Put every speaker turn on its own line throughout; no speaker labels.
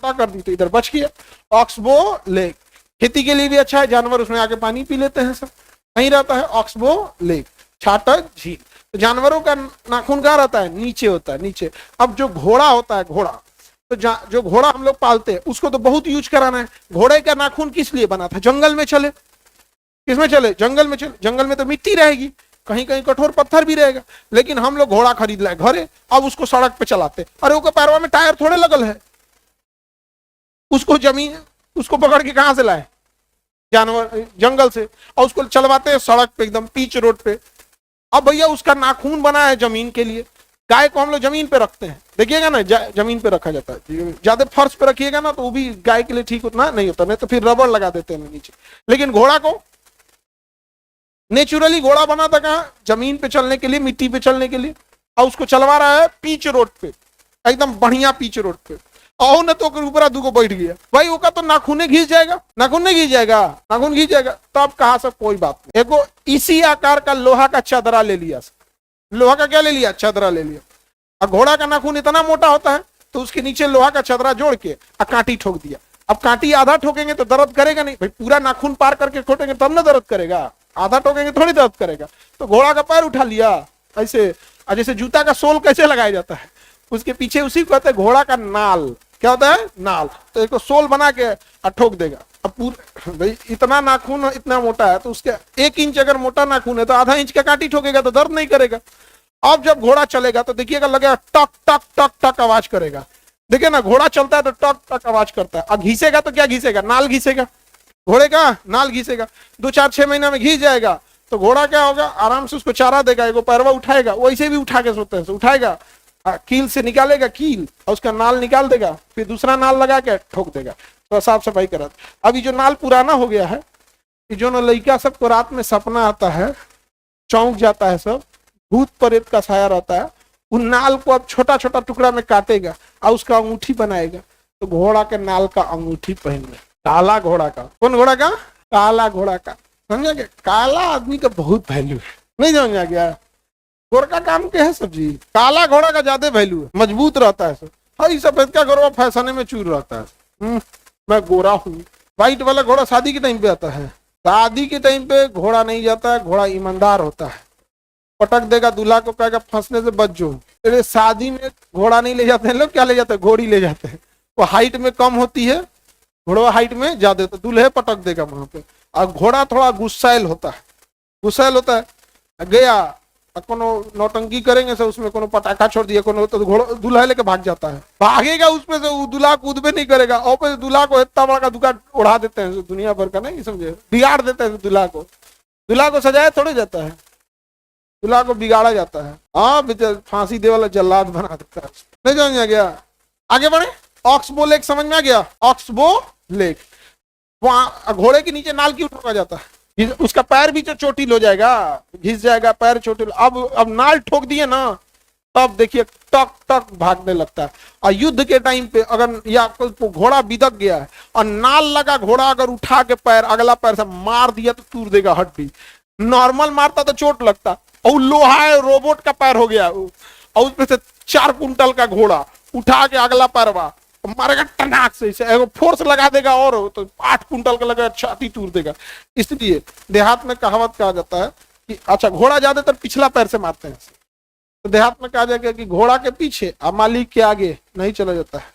छोटा कर दी तो इधर बच गया। ऑक्सबो लेक खेती के लिए भी अच्छा है, जानवर उसमें आके पानी पी लेते हैं सब, वहीं रहता है ऑक्सबो लेक। छाटक झील, तो जानवरों का नाखून कहाँ रहता है? नीचे होता है, नीचे। अब जो घोड़ा होता है, घोड़ा, तो जो घोड़ा हम लोग पालते हैं उसको तो बहुत यूज कराना है। घोड़े का नाखून किस लिए बना था? जंगल में चले, किसमें चले? जंगल में चले। जंगल में तो मिट्टी रहेगी, कहीं कहीं कठोर पत्थर भी रहेगा, लेकिन हम लोग घोड़ा खरीद लाए घरे, अब उसको सड़क पे चलाते। अरे उसके पैरवा में टायर थोड़े लगल है, उसको जमीन, उसको पकड़ के कहां से लाए? जानवर जंगल से, और उसको चलवाते हैं सड़क पे, एकदम पीच रोड पे। अब भैया उसका नाखून बना है जमीन के लिए। गाय को हम लोग जमीन पे रखते हैं, देखिएगा ना, जमीन पे रखा जाता है। ज्यादा फर्श पे रखिएगा ना तो वो भी गाय के लिए ठीक उतना नहीं होता, नहीं तो फिर रबड़ लगा देते हैं नीचे। लेकिन घोड़ा को नेचुरली घोड़ा बना था कहां? जमीन पे चलने के लिए, मिट्टी पे चलने के लिए, और उसको चलवा रहा है पीच रोड पे, एकदम बढ़िया पीच रोड पे। और न तो ऊपर दूगो बैठ गया भाई, वो का तो नाखूने घिस जाएगा, नाखून नहीं घिस जाएगा, नाखून घिस जाएगा। तब कहा सब कोई बात नहीं। देखो इसी आकार का लोहा का चादरा ले लिया, लोहा का क्या ले लिया? चादरा ले लिया। और घोड़ा का नाखून इतना मोटा होता है तो उसके नीचे लोहा का चादरा जोड़ के कांटी ठोक दिया। अब कांटी आधा ठोकेंगे तो दर्द करेगा नहीं भाई, पूरा नाखून पार करके ठोकेंगे तब ना दर्द करेगा, आधा ठोकेंगे थोड़ी दर्द करेगा। तो घोड़ा का पैर उठा लिया ऐसे, जैसे जूता का सोल कैसे लगाया जाता है, उसके पीछे उसी को कहते हैं घोड़ा का नाल। क्या होता है? नाल। तो एक सोल बना के ठोक देगा। अब पूरा भाई इतना नाखून इतना मोटा है तो उसके 1 इंच अगर मोटा नाखून है तो आधा इंच का कांटी ठोकेगा तो दर्द नहीं करेगा। अब जब घोड़ा चलेगा तो देखिएगा लगेगा टक टक टक टक आवाज करेगा। देखिए ना, घोड़ा चलता है तो टक टक आवाज करता है। अब घिसेगा तो क्या घिसेगा? नाल घिसेगा, घोड़े का नाल घिसेगा। 2-4-6 महीना में घिस जाएगा तो घोड़ा क्या होगा? आराम से उसको चारा देगा, एगो पैरवा उठाएगा, वैसे भी उठा के सोते हैं, उठाएगा, कील से निकालेगा कील और उसका नाल निकाल देगा, फिर दूसरा नाल लगा के ठोक देगा। तो साफ सफाई करा। अभी जो नाल पुराना हो गया है, जो ना लड़का सबको रात में सपना आता है, चौंक जाता है, सब भूत प्रेत का साया रहता है, उन नाल को अब छोटा छोटा टुकड़ा में काटेगा और उसका अंगूठी बनाएगा। तो घोड़ा के नाल का अंगूठी पहनना, काला घोड़ा का। कौन घोड़ा का? काला घोड़ा का। समझा गया? काला आदमी का बहुत वैल्यू है, नहीं समझा गया? गोरका काम के है सब्जी, काला घोड़ा का ज्यादा वैल्यू है, मजबूत रहता है। हाँ, सफेद का घोड़ा फैसने में चूर रहता है। मैं गोरा हूँ। व्हाइट वाला घोड़ा शादी के टाइम पे आता है, शादी के टाइम पे घोड़ा नहीं जाता है, घोड़ा ईमानदार होता है, पटक देगा दूल्हा को, कहेगा फंसने से बच जो। अरे शादी में घोड़ा नहीं ले जाते हैं लोग, क्या ले जाते हैं? घोड़ी ले जाते हैं। वो हाइट में कम होती है, घोड़ा हाइट में ज्यादा, तो दूल्हे पटक देगा वहां पे। और घोड़ा थोड़ा गुस्सैल होता है, गुस्सैल होता है। गया कोनो नौटंकी करेंगे से उसमें कोनो पटाखा छोड़ दिया कोनो, तो घोड़ा दूल्हा लेके भाग जाता है, भागेगा उसमें से, वो दूल्हा कूदबे नहीं करेगा। और फिर दूल्हा को इतना बड़ा का दुकान उड़ा देते हैं दुनिया भर का, नहीं समझे, बिगाड़ देते हैं दूल्हा को। दूल्हा को सजाया थोड़े जाता है, दूल्हा को बिगाड़ा जाता है। हाँ, फांसी दे वाला जल्लाद बना देता है। नहीं समझ आ गया? आगे बढ़े। ऑक्सबो लेक समझ में आ गया? ऑक्सबो लेक, वहां घोड़े के नीचे नाल क्यों ठोका जाता है? उसका पैर भी तो चोटिल हो जाएगा, घिस जाएगा पैर चोटिल। अब नाल ठोक दिए ना, तब देखिए टक टक भागने लगता है। और युद्ध के टाइम पे अगर या घोड़ा बिदक गया है और नाल लगा, घोड़ा अगर उठा के पैर अगला पैर से मार दिया तो तूर देगा हड्डी। नॉर्मल मारता तो चोट लगता, और लोहा है, रोबोट का पैर हो गया, और उसमें से 4 कुंटल का घोड़ा उठा के अगला पैरवा मारेगा टनाक से, इसे फोर्स लगा देगा और तो 8 कुंटल का लगा, छाती तूर देगा। इसलिए देहात में कहावत कहा जाता है कि अच्छा, घोड़ा ज्यादातर पिछला पैर से मारते हैं, तो देहात में कहा जाएगा कि घोड़ा के पीछे और मालिक के आगे नहीं चला जाता है,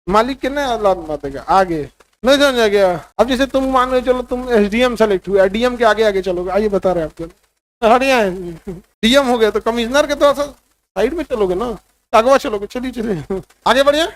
मालिक के नहीं औलाद मारेगा, आगे। नहीं समझा गया? अब जैसे तुम मान लो, चलो तुम एसडीएम सेलेक्ट हुए, डीएम के आगे आगे चलोगे, आइए बता रहे हैं आपको, हरिया डीएम हो गया तो कमिश्नर के थोड़ा सा साइड में चलोगे ना, आगवा चलोगे। चलिए चलिए आगे बढ़िए।